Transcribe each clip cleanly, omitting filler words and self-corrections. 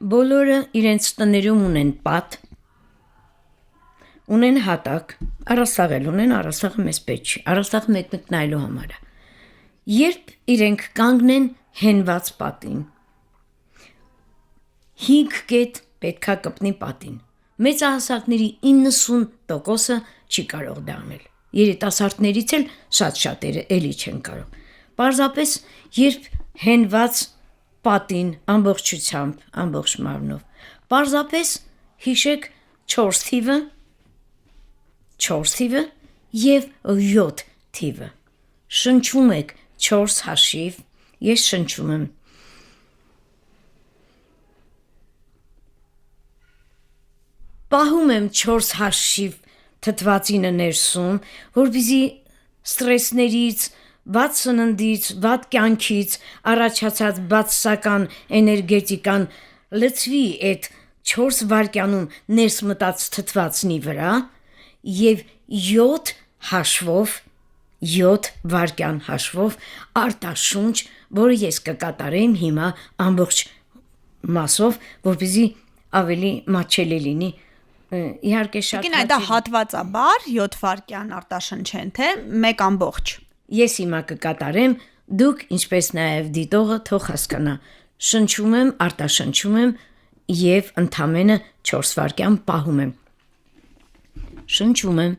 Բոլորը իրենց տներում ունեն պատ, ունեն հատակ, առաստաղել ունեն, առաստաղը մեզ պետք չի, առաստաղը մեկ-մեկ նայելու համար է։ Երբ իրենք կանգնեն հենված պատին, 5 կետ պետքա կպնի պատին, մեծահասակների 90%-ը չի կարող դա անել, երիտասարդներից էլ շատ-շատերը էլի չեն կարող, պարզապես երբ հենված պատին ամբողջությամբ, ամբողջ մարմնով, պարզապես հիշեք 4 թիվը և 7 թիվը, շնչում եք 4 հաշիվ, ես շնչում եմ, պահում եմ 4 հաշիվ թթվածինը ներսում, որպեսզի ստրեսներից, վատ սննդից, վատ կյանքից առաջացած բացասական էներգետիկան լցվի այդ 4 վայրկյանում ներս մտած թթվածնի վրա և 7 վայրկյան հաշվով արտաշունչ, որը ես կկատարեմ հիմա ամբողջ մասով, որպեսզի ավելի մատչելի լինի, իհարկե շատ հաճելի։ Դա հատվածաբար 7 վայրկյան արտաշնչեն, թե մեկ ամբողջ։ Ես հիմա կկատարեմ, դուք ինչպես նաև դիտողը թող հասկանա, շնչում եմ, արտաշնչում եմ և ընդամենը 4 վայրկյան պահում եմ, շնչում եմ,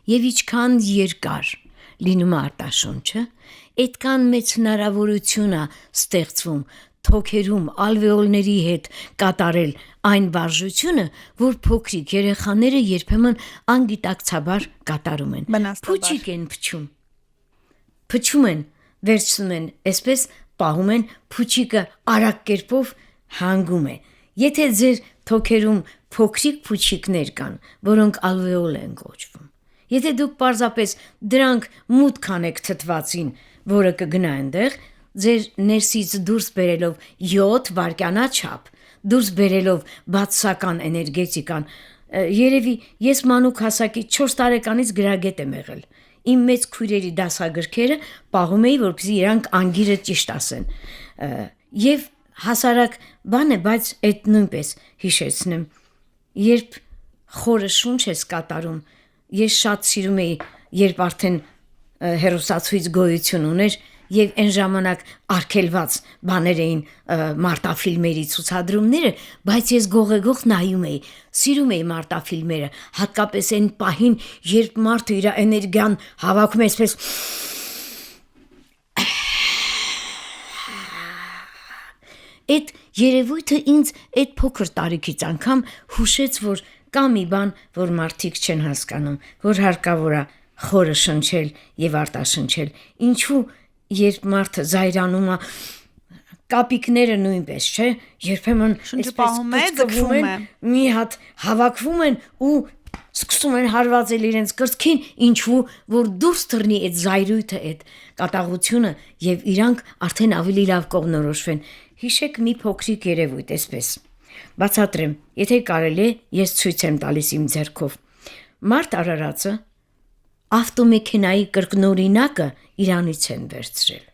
և իչքան երկար լինում է արտաշունչը, այդքան մեծ հնարավորություն է ստեղծվում թոքերում ալվեոլների հետ կատարել այն վարժությունը, որ փոքրիկ երեխաները երբեմն անգիտակցաբար կատարում են, փուչիկ են փչում են, վերցնում են, այսպես պահում են, փուչիկը արագ կերպով հանգում է, եթե ձեր թոքերում փոքրիկ փուչիկներ կան, որոնք ալվեոլ են կոչվում, եթե դուք պարզապես դրանք մուտք անեք թթվածին, որը կգնա այնտեղ, ձեր ներսից դուրս բերելով 7 վայրկյանաչափ, դուրս բերելով բացասական էներգետիկան, երևի ես մանուկ հասակի 4 տարեկանից գրագետ եմ եղել, իմ մեծ քույրերի դասագրքերը պահում էի, որպեսզի իրանք անգիրը ճիշտ ասեն, և հասարակ բան է, բայց այդ նույնպես հիշեցնեմ, երբ խորը շունչ ես կատարում, ես շատ սիրում էի, երբ արդեն հեռուստացույց գոյություն ուներ և այն ժամանակ արգելված բաներ էին մարտաֆիլմերի ցուցադրումները, բայց ես գողեգող նայում էի, սիրում էի մարտաֆիլմերը, հատկապես այն պահին, երբ մարդը իր էներգիան հավաքում է այսպես այդ երևույթը ինձ այդ փոքր տարիքից անգամ հուշեց, որ կա մի բան, որ մարդիկ չեն հասկանում, որ հարկավոր է խորը շնչել և արտաշնչել, ինչու երբ մարդը զայրանում է, կապիկները նույնպես, չէ, երբեմն կծկվում է, մի հատ հավաքվում են ու սկսում են հարվածել իրենց կրծքին, ինչու որ դուրս թռնի այդ զայրույթը, այդ կատաղությունը և իրանք արդեն ավելի լավ կողմնորոշվեն, հիշեք մի փոքրիկ երևույթ, այսպես բացատրեմ, եթե կարելի է, ես ցույց եմ տալիս իմ ձեռքով, մարդ արարածը ավտոմեքենայի կրկնօրինակը իրանից են վերցրել,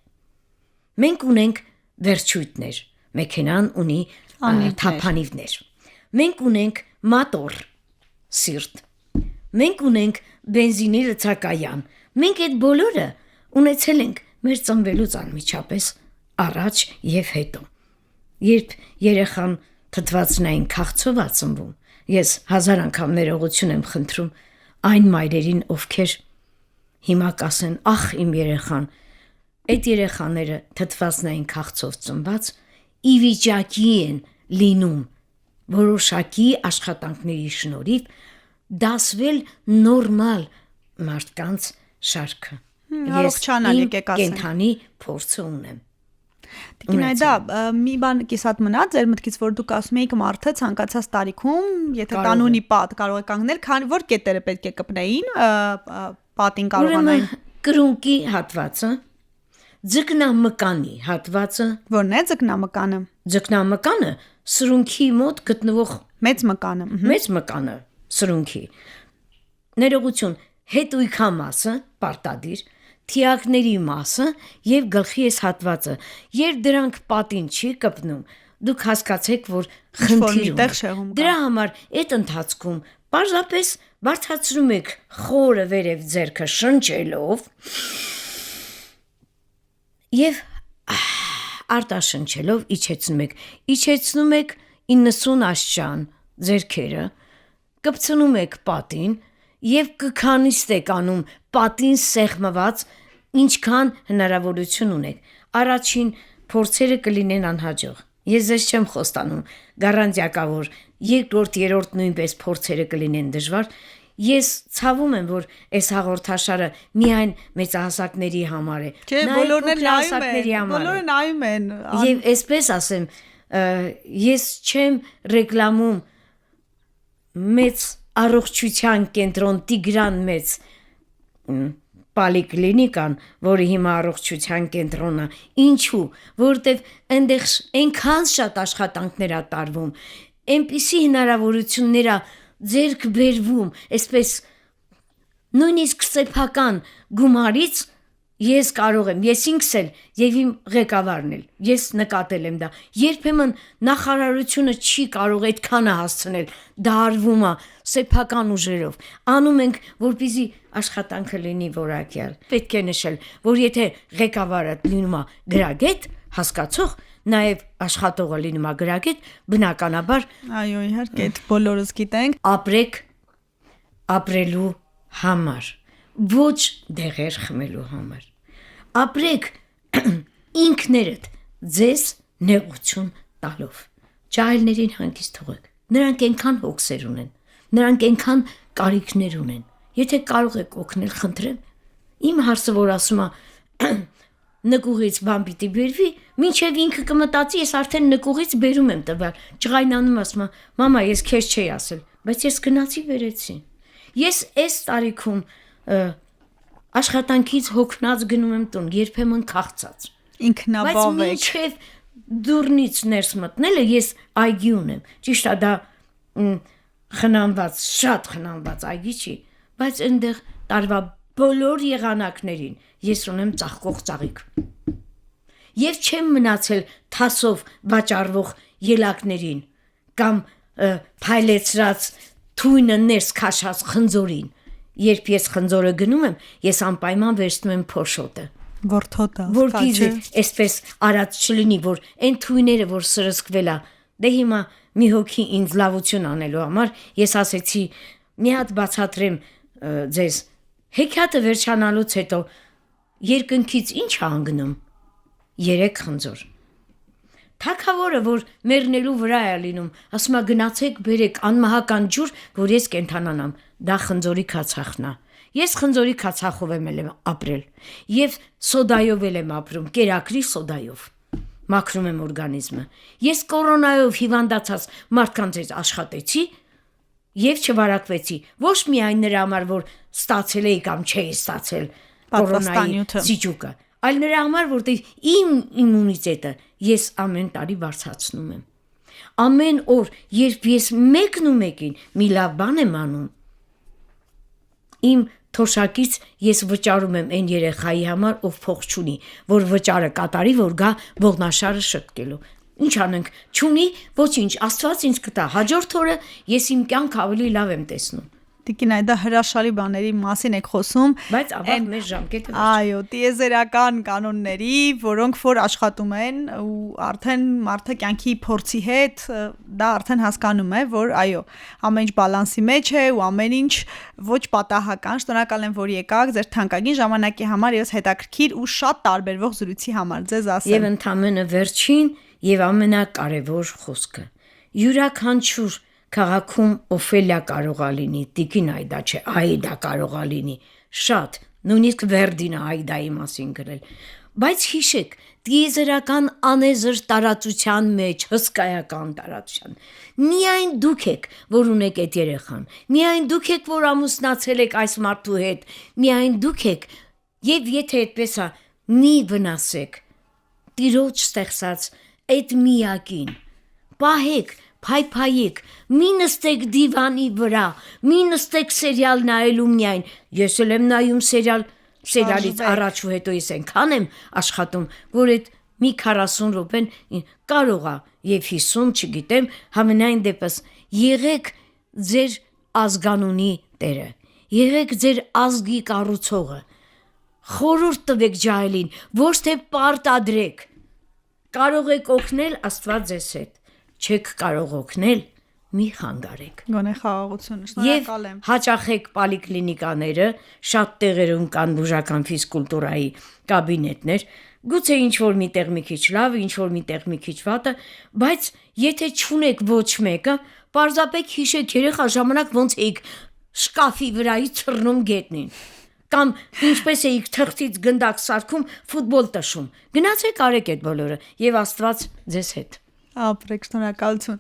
մենք ունենք վերջույթներ, մեքենան ունի թափանիվներ, մենք ունենք մատոր, սիրտ, մենք ունենք բենզինի լցակայան, մենք այդ բոլորը ունեցել ենք մեր ծնվելուց անմիջապես առաջ և հետո, երբ երեխան թթվածնային քաղցով է ծնվում, ես 1000 անգամ ներողություն եմ խնդրում այն մայրերին, ովքեր հիմա կասեն, ախ իմ երեխան, այդ երեխաները թթվածնային քաղցով ծնված ի վիճակի են լինում որոշակի աշխատանքների շնորհիվ դասվել նորմալ մարդկանց շարքը, ես իմ կենդանի փորձը ունեմ, Տիկին Այդա, մի բան կիսատ մնաց ձեր մտքից, որ դուք ասում եք մարդը ցանկացած տարիքում, եթե կանոնի պատ կարող է կանգնել, քանի որ կետերը պետք է կպնեին, պատին կարողանային։ Կրունկի հատվածը, ձկնամկանի հատվածը, որն է ձկնամկանը։ Ձկնամկանը սրունքի մոտ գտնվող Մեծ մկանը։ Մեծ մկանը սրունքի։ Ներողություն, հետույքա մասը, պարտադիր, թիակների մասը եւ գլխի այս հատվածը։ Երբ դրանք պատին չի կպնում, դուք հասկացեք, որ խնդիր ունի։ Դրա համար այդ ընթացքում պարզապես բարձրացնում եք խորը վերև ձեռքը շնչելով եւ արտաշնչելով իջեցնում եք 90 աշճան ձեռքերը, կպցնում եք պատին եւ կքանիստ եք անում պատին սեղմված ինչքան հնարավորություն ունեք։ Առաջին փորձերը կլինեն անհաջող։ Ես ձեզ չեմ խոստանում, գարանտիա կա, որ երկրորդ, երրորդ նույնպես փորձերը կլինեն դժվար։ Ես ցավում եմ, որ այս հաղորդաշարը միայն մեծահասակների համար է։ Չէ, բոլորը նայում են։ Եվ այսպես ասեմ, ես չեմ ռեկլամում մեծ առողջության կենտրոն Տիգրան մեծ պոլիկլինիկան, որը հիմա առողջության կենտրոնն է։ Ինչու՞, որովհետև այնտեղ այնքան շատ աշխատանքներ ա տարվում, այնպիսի հնարավորություններ ա ձեռք բերվում, այսպես նույնիսկ սեփական գումարից ես կարող եմ, ես ինքս էլ եւ իմ ղեկավարն էլ, ես նկատել եմ դա։ Երբեմն նախարարությունը չի կարող այդքանը հասցնել, դա արվում է սեփական ուժերով։ Անում ենք, որպեսզի աշխատանքը լինի որակյալ։ Պետք է նշել, որ եթե ղեկավարը լինում է գրագետ, հասկացող, նաև աշխատողը լինում է գրագետ, բնականաբար, այո, իհարկե, այդ բոլորս գիտենք, ապրեք ապրելու համար, ոչ դեղեր խմելու համար։ Ապրեք ինքներդ ձեզ նեղություն տալով։ Ջահելներին հանգիստ թողեք։ Նրանք այնքան հոգսեր ունեն, նրանք այնքան կարիքներ ունեն։ Եթե կարող եք օգնել, խնդրեմ, իմ հարցը որ ասում է նկուղից բան պիտի բերվի, մինչև ինքը կմտածի, ես արդեն նկուղից բերում եմ տվյալ, ջղայնանում ասում, մամա, ես քեզ չէի ասել, բայց ես գնացի վերեցի։ Ես այս տարիքում աշխատանքից հոգնած գնում եմ տուն, երբեմն քաղցած։ Ինքնաբավ եք։ Բայց մինչև դուրնից ներս մտնելը ես այգի ունեմ։ Ճիշտ է, դա խնամված, շատ խնամված այգի չի, բայց այնտեղ տարվա բոլոր եղանակներին ես ունեմ ծաղկող ծաղիկ։ Եվ չեմ մնացել թասով վաճառվող ելակներին կամ փայլեցրած թույնը ներս քաշած խնձորին։ Երբ ես խնձորը գնում եմ, ես անպայման վերցնում եմ փոշոտը։ Որթոտը։ Որպեսզի այսպես արած չլինի, որ այն թույները, որ սրսկվել է, դե հիմա մի հոգի ինձ լավություն անելու համար ես ասեցի մի հատ բացատրեմ ձեզ հեքիաթը վերջանալուց հետո երկնքից ինչ է անգնում 3 խնձոր թագավորը որ մեռնելու վրա է լինում ասում է գնացեք բերեք անմահական ջուր որ ես կենթանանամ դա խնձորի քացախն է ես խնձորի քացախով եմ ապրել եւ սոդայով եմ ապրում կերակրի սոդայով մաքրում եմ օրգանիզմը ես կորոնայով հիվանդացած մարդկանց հետ աշխատեցի եւ չվարակվեցի ոչ միայն նրա համար որ ստացել էի կամ չէի ստացել կորոնայի սիճուկը այլ նրա համար որտեղ իմ իմունիտետը ես ամեն տարի բարձրացնում եմ ամեն օր երբ ես մեկն ու մեկին մի լավ բան եմ անում իմ թոշակից ես վճարում եմ այն երեխայի համար ով փող չունի որ վճարը կատարի որ գա ողնաշարը շտկելու ինչ անենք չունի ոչինչ աստված ինձ կտա հաջորդ օրը ես իմ կյանք ավելի լավ եմ տեսնում Տիկին այդ հրաշալի բաների մասին եք խոսում բայց ավաղ մեր ժամկետը այո տիեզերական կանոնների որոնք որ աշխատում են ու արդեն մարդը կյանքի փորձի հետ դա արդեն հասկանում է որ այո ամեն ինչ բալանսի մեջ է ու ամեն ինչ ոչ պատահական շնորհակալ եմ որ եկաք ձեր թանկագին ժամանակի համար ես հետաքրքիր ու շատ տարբերվող զրույցի համար ձեզ ասեմ եւ ընդամենը վերջին եւ ամենակարևոր խոսքը յուրաքանչյուր Քաղաքում Օֆելիա կարող է լինի, Տիկին Այդա չէ, Այդա կարող է լինի, շատ, նույնիսկ Վերդինը Այդայի մասին գրել, բայց հիշեք, տիեզերական անեզր տարածության մեջ, հսկայական տարածության, միայն դուք եք, որ ունեք այդ երեխան, միայն դուք եք, որ ամուսնացել եք այս մարդու հետ, միայն դուք եք, եւ եթե այդպես է, մի վնասեք, Տիրոջ ստեղծած այդ միակին, պահեք, փայփայեք, մի նստեք դիվանի վրա, մի նստեք սերիալ նայելու միայն։ Ես էլ եմ նայում սերիալից առաջ ու հետո ես այնքան եմ աշխատում, որ այդ մի 40 րոպեն կարող է եւ 50, չգիտեմ, համենայն դեպս եղեք ձեր ազգանունի տերը, եղեք ձեր ազգի կառուցողը, խորհուրդ տվեք ջահելին, ոչ թե պարտադրեք, կարող եք օգնել, Աստված ձեզ հետ, չեք կարող օգնել, մի խանգարեք։ Գոնե խաղաղություն, Եվ շնորհակալ եմ։ հաճախեք պոլիկլինիկաները, շատ տեղերում կան բուժական ֆիզկուլտուրայի կաբինետներ, գուցե ինչ-որ միտեղ մի քիչ լավ, ինչ-որ միտեղ մի քիչ վատը, բայց եթե չունեք ոչ մեկը, պարզապես հիշեք երեխա ժամանակ ոնց էիք շկաֆի վրայից թռնում գետնին, կամ ինչպես էիք թղթից գնդակ սարքում ֆուտբոլ տշում, գնացեք արեք այդ բոլորը, եւ Աստված ձեզ հետ։ Ապրեք, շնորհակալություն։